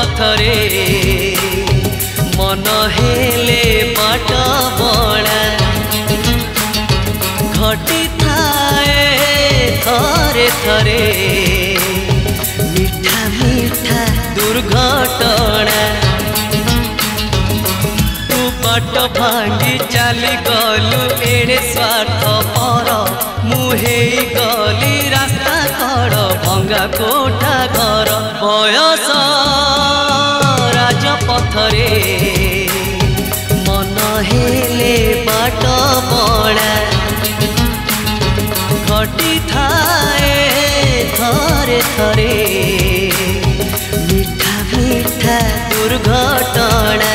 पथरे मन हेले बाट बड़ा घटी थाए थरे थरे मीठा मीठा दुर्घटना तू बाट भांगी चली गलु एड़े स्वार्थ पर मुहे गली रास्ता कड़ भंगा कोठा घर बयस राजपथरे मन हेले बाट बड़ा घटी थाए थरे थरे मीठा मीठा दुर्घटना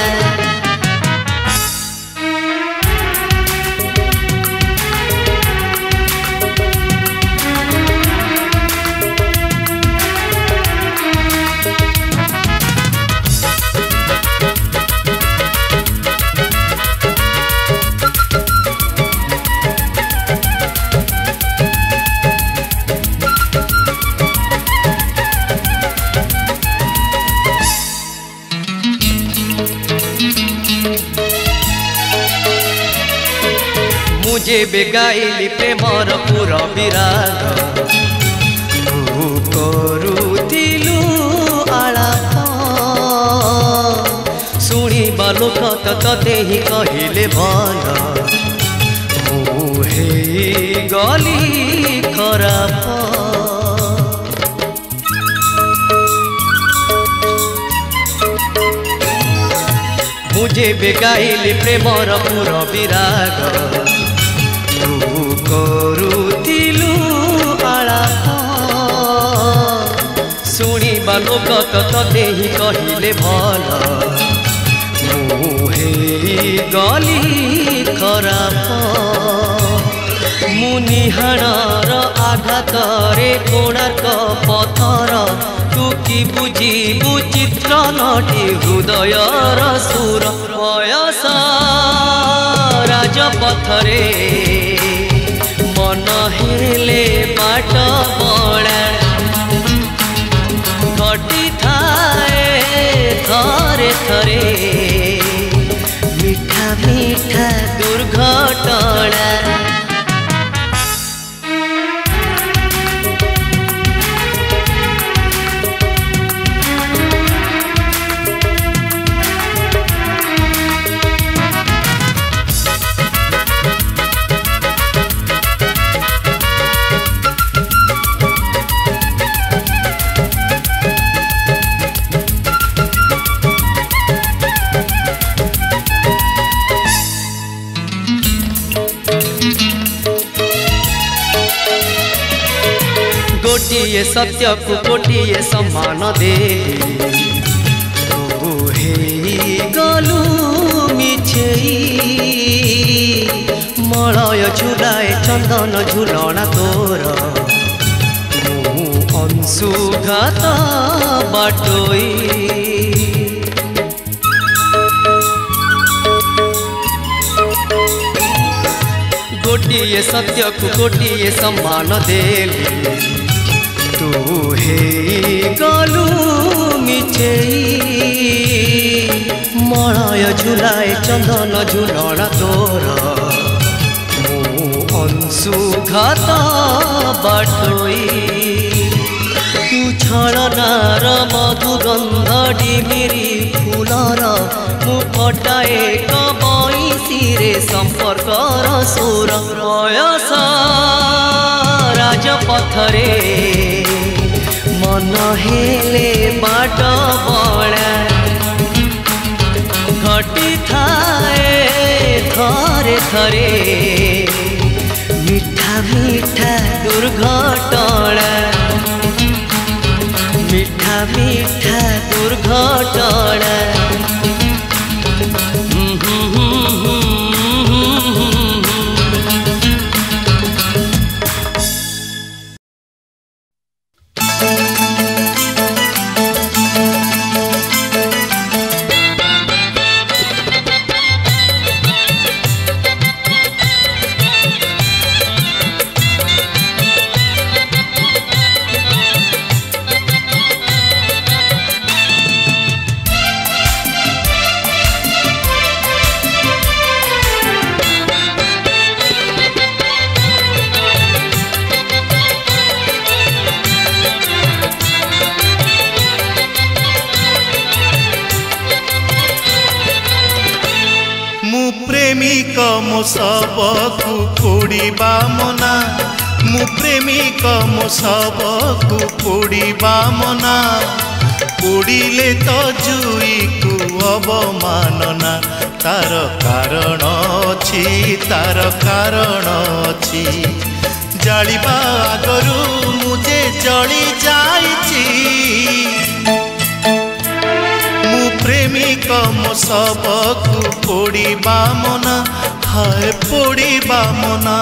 मुझे बेगाइली प्रेमर पूरा विराग तू करुथिलु आलाप शुणिबा लोक तते ही कहले भल मुहे गली खराब मुझे बेगाइली प्रेमर पूरा विराग करुथिलु आलाप शुणिबा लोक तते ही कहले भल मुहे गली खराब मुनिहाणर आघातरे कोणार्क पथर तू कि बुझिबु चित्र नटी हृदयर सुर बयस राजपथरे मन हेले बाट बड़ा घटी थाए थरे थरे मीठा मीठा दुर्घटना गोटिए सत्य को गोटिए सम्मान दे गलु मिछेई मलय झुलाए चंदन झुलना तोर मु अंशुघात बाटोई गोटिए सत्य को गोटिए सम्मान देली तू हे गलु मिछेई मलय झुलाए चंदन झुलना तोर मु अंशुघात बाटोई तू छलनार मधुगंध डिमिरी फुलर मु फटाए बईसी संपर्कर सुर बयस राजपथरे मन हेले बाट बड़ा घटी थाए थरे थरे मीठा मीठा दुर्घटना मीठा मीठा दुर्घटना सबकु पोड़िबा मना मु प्रेमिक मो सबकु पोड़िबा मना पोड़िले तो जुई को अवमानना तार कारण अछि तार कारण अछि जालिबा आगरू मुझे जली जाइछि मु प्रेमिक मो सबकु पोड़िबा मना हाय पोड़िबा मना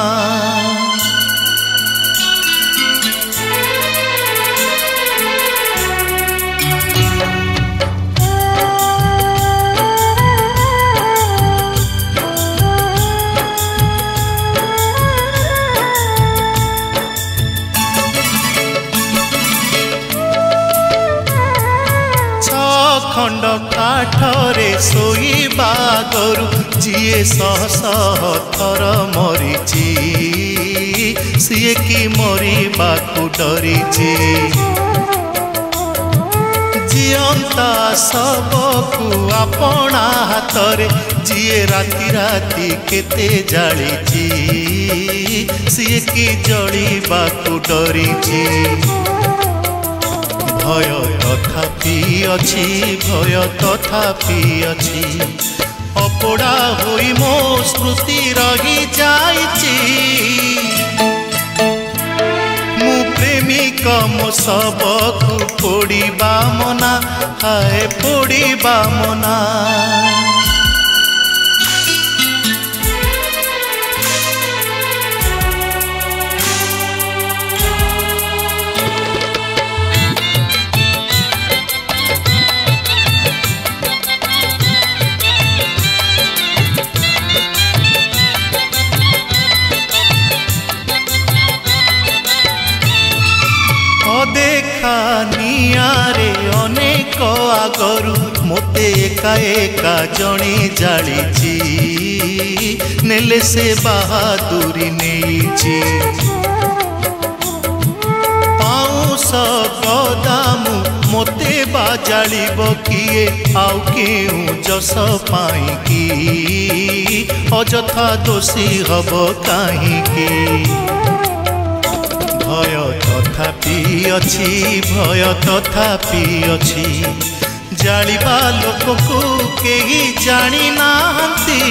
खंड काठरे शोइबा गरु जीए शह शह थर मरीची सीए कि मरिबाकु डरीची जियंता सबकु आपणा हाथरे जीए राति राति केते जालीची सीए कि जलिबाकु डरीची भय तथापि अछि भय तथापि अछि अपोड़ा होई मो स्मृति रही जाइछि मु प्रेमिक मो सबकु पोड़िबा मना हाय पोड़िबा मना देखा नियारे अनेक आगरू मोते एका एका जणे जालिची नेले से बहादुरी नेइची पाउस गदामु मोते बाजालिब किए आउ केउ जस पाई की अजथा दोषी हब काहींकी भय तथापि अछि भय तथापि अछि जालिबा लोककु केही जानी नाहंती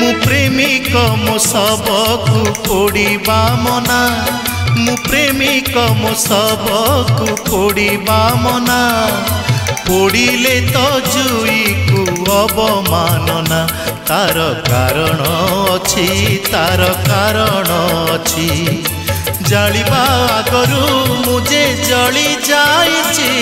मु प्रेमिक मो सबकु पोड़िबा मना मु प्रेमिक मो सबकु पोड़िबा मना पोड़िले तो जुई को अवमानना तार कारण अछि तार कारण अछि जालिबा आगरू मुझे जली जाइछि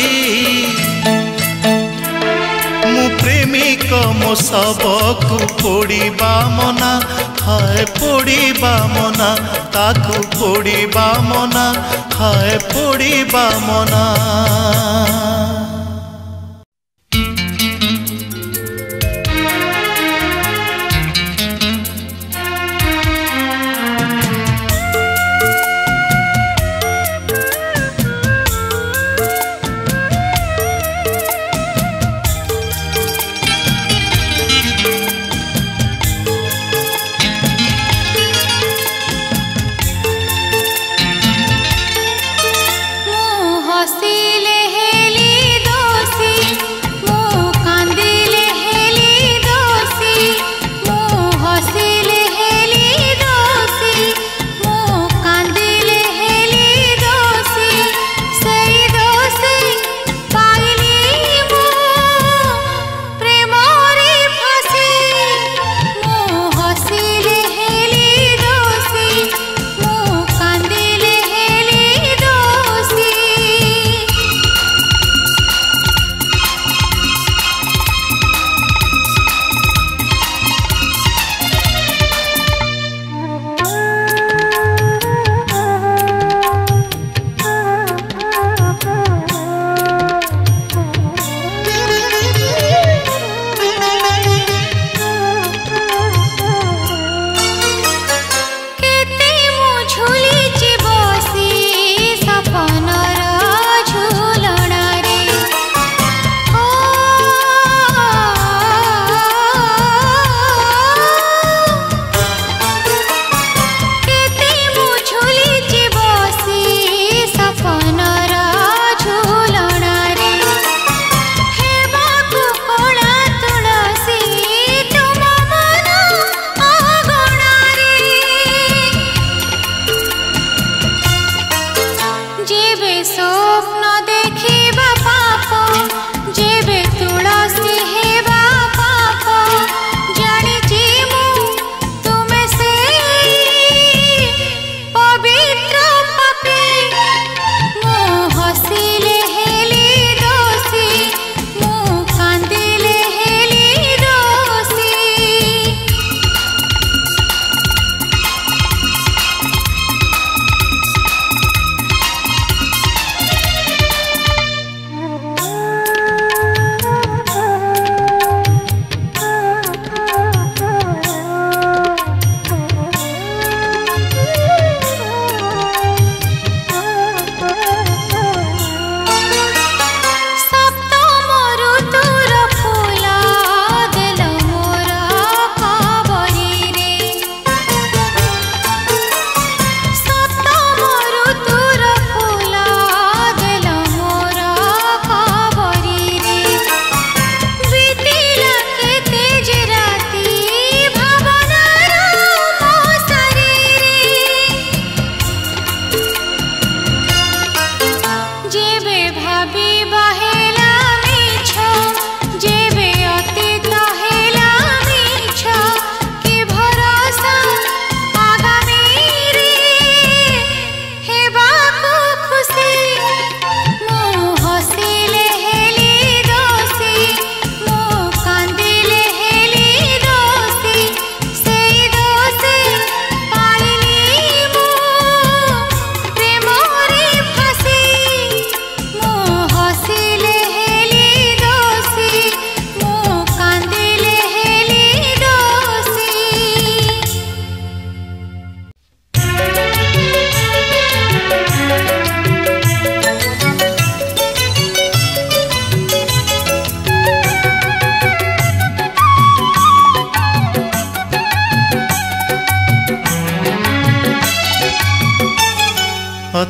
मु प्रेमिक मो सबकु पोड़िबा मना हाय पोड़िबा मना ताकु पोड़िबा मना हाय पोड़िबा मना हसिले हेली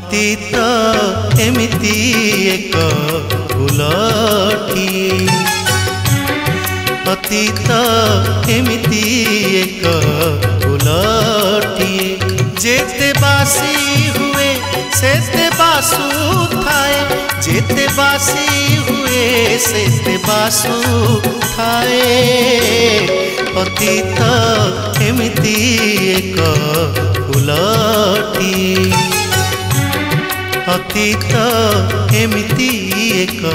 ଅତୀତ ଏମିତି ଏକ ଫୁଲଟିଏ ଅତୀତ ଏମିତି ଏକ ଫୁଲଟିଏ ଯେତେ ବାସି ହୁଏ ସେତେ ବାସୁ ଥାଏ ଯେତେ ବାସି ହୁଏ ସେତେ ବାସୁ ଥାଏ ଅତୀତ ଏମିତି ଏକ ଫୁଲଟିଏ ଅତୀତ ଏମିତି ଏକ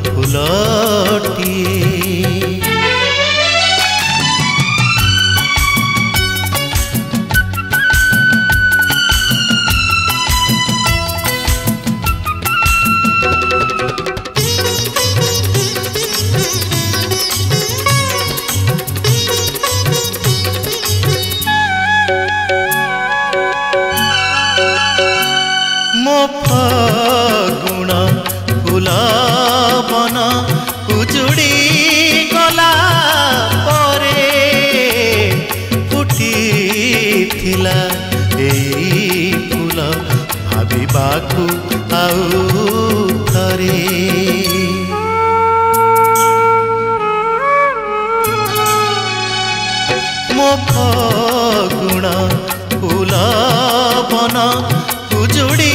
ଫୁଲଟିଏ ଫଗୁଣ ଫୁଲବନ ଉଜୁଡ଼ି ଗଲା ପରେ ଫୁଟିଥିଲା ଏଇ ଫୁଲ ଭାବିବାକୁ ଆଉ ଥରେ ମୋ ଫଗୁଣ ଫୁଲବନ ଉଜୁଡ଼ି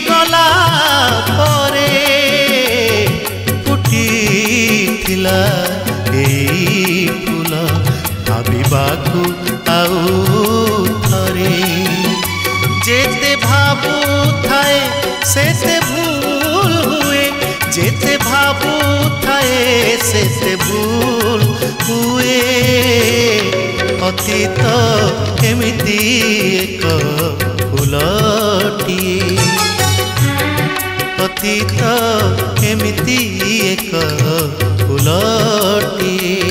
ଗଲା ପରେ ଫୁଟିଥିଲା ଏଇ ଫୁଲ ଭାବିବାକୁ ଆଉ ଥରେ ଯେତେ ଭାବୁଥାଏ ସେତେ ଭୁଲ ହୁଏ ଯେତେ ଭାବୁଥାଏ ସେତେ ଭୁଲ ହୁଏ ଅତୀତ ଏମିତି ଏକ ଫୁଲଟିଏ ଅତୀତ ଏମିତି ଏକ ଫୁଲଟିଏ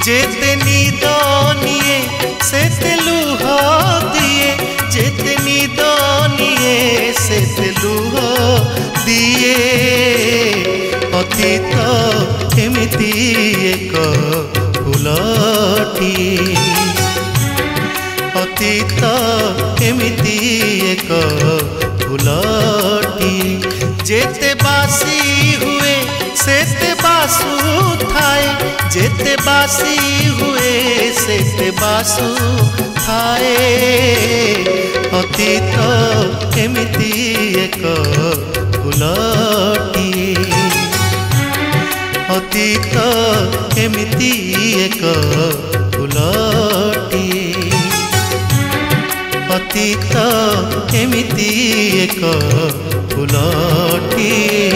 जेते निद निए सेते लुह दिए जेते निद निए सेते लुह दिए अतीत एमिति एक फुलटिए अतीत एमिति एक फुलटिए जेते बासी हुए सेते बासु थाए जेते बासी हुए सेते बासु थाए अतीत एमिति एक फुलटिए अतीत एमिति एक फुलटिए अतीत एमिति एक फुलटिए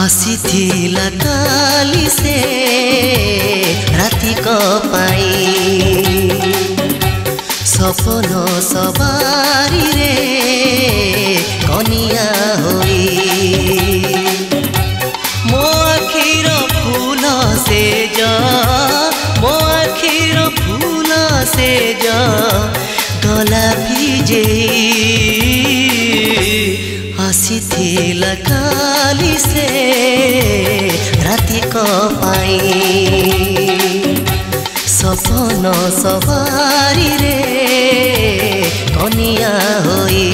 आसीथिला काली से राति पाई सपन सवारी रे कनिया होई मो आखिर फूल से जा मो आखिर फूल से जा गला भिजे आसीथिला काली से राति पाई सपन सवारी रे कनिया होई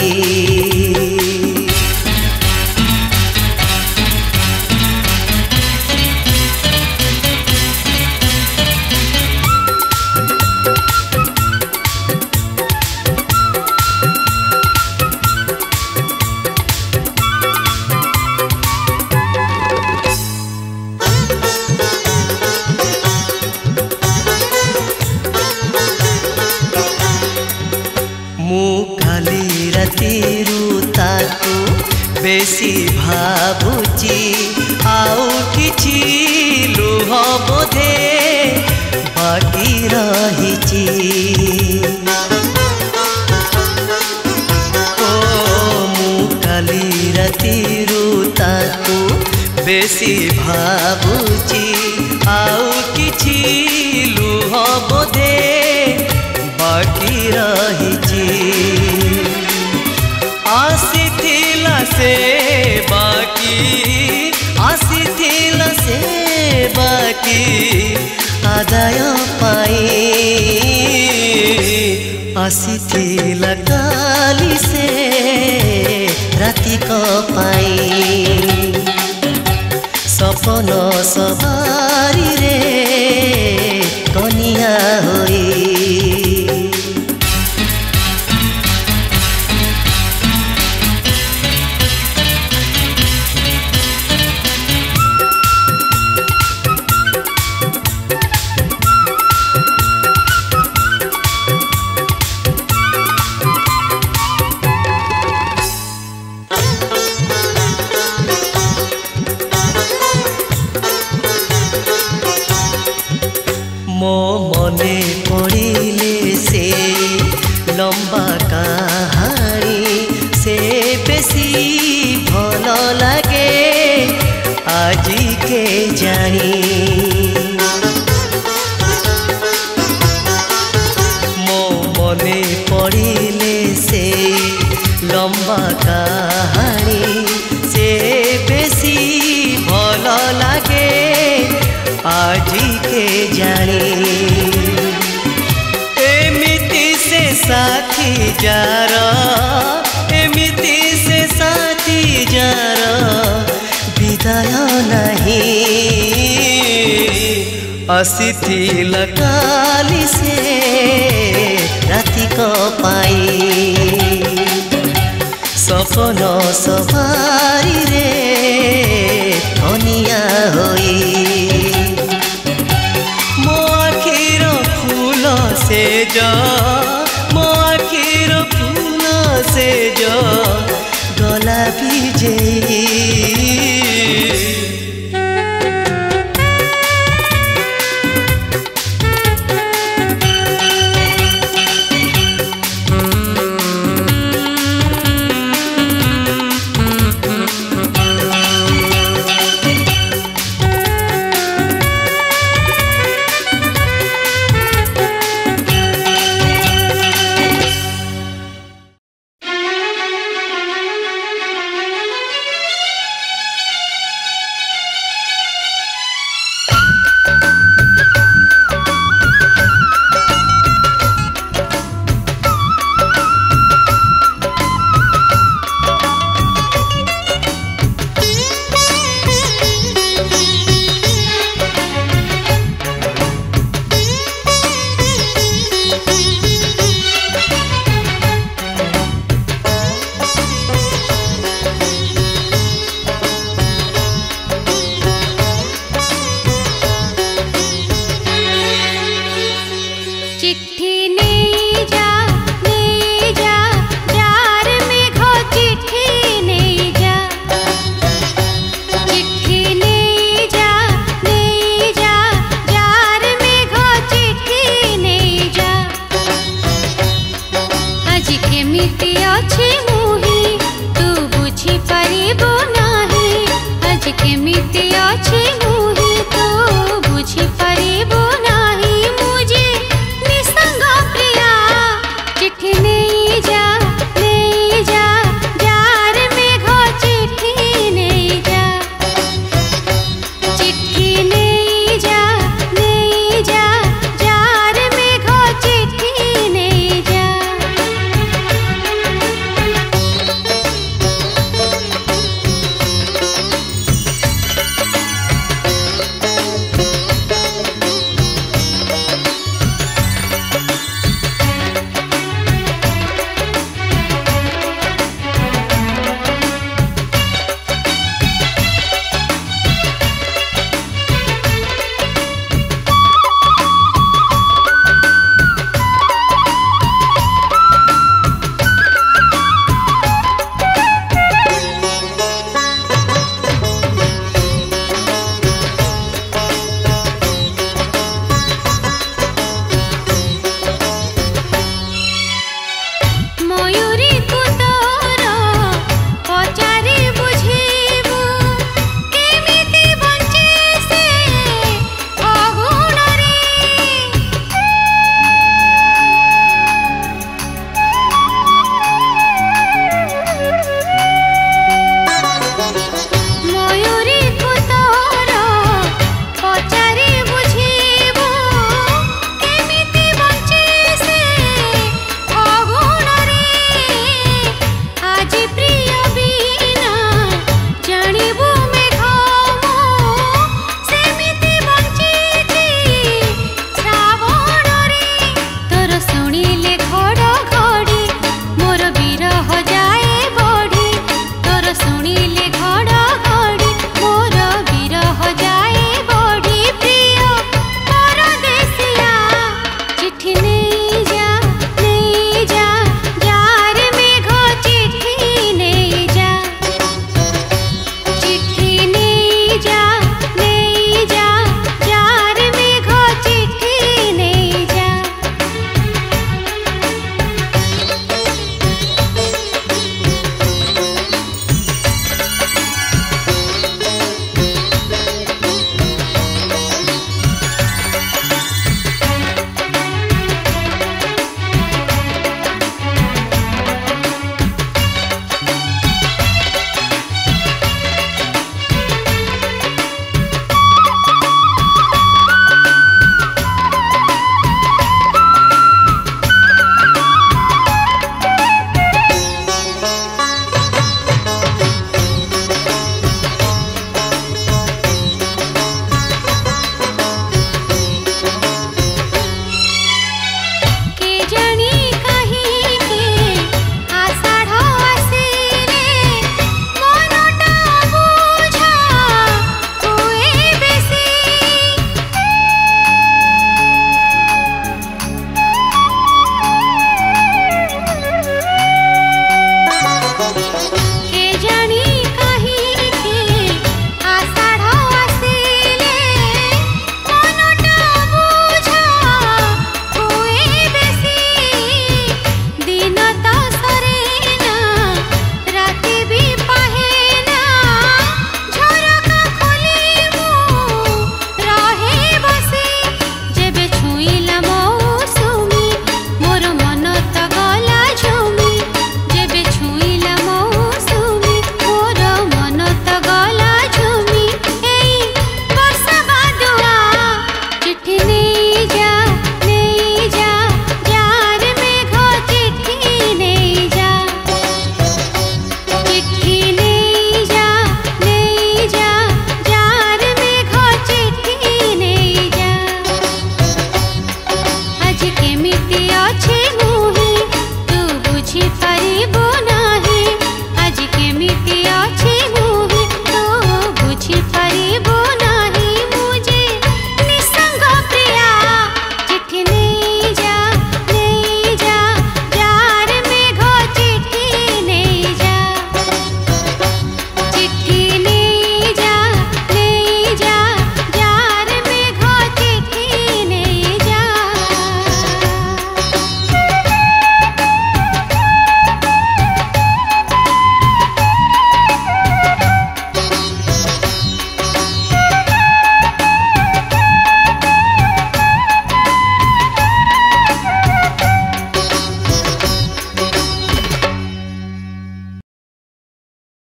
बेसी भाबुची आउ किछि लुह बोधे बाकी रहिची ओ मु काली रातिरु ताकू बेसी भाबुची आउ किछि लुह बोधे बाकी रहिची आसीथिला से बाकी आदाय पाई आसीथिला काली से राति पाई सपन सवारी रे कनिया होई मो मने पड़िले से लंबा कहानी से बेसी भल लगे आजी के जानी मो मने पड़िले से लंबा कहानी से बेसी भल लगे आजी के जानी एमिति से साथी जार एमिति से साथी जार विदाय नहीं आसीथिला काली से राति पाई सपन सवारी रे कनिया होई से जा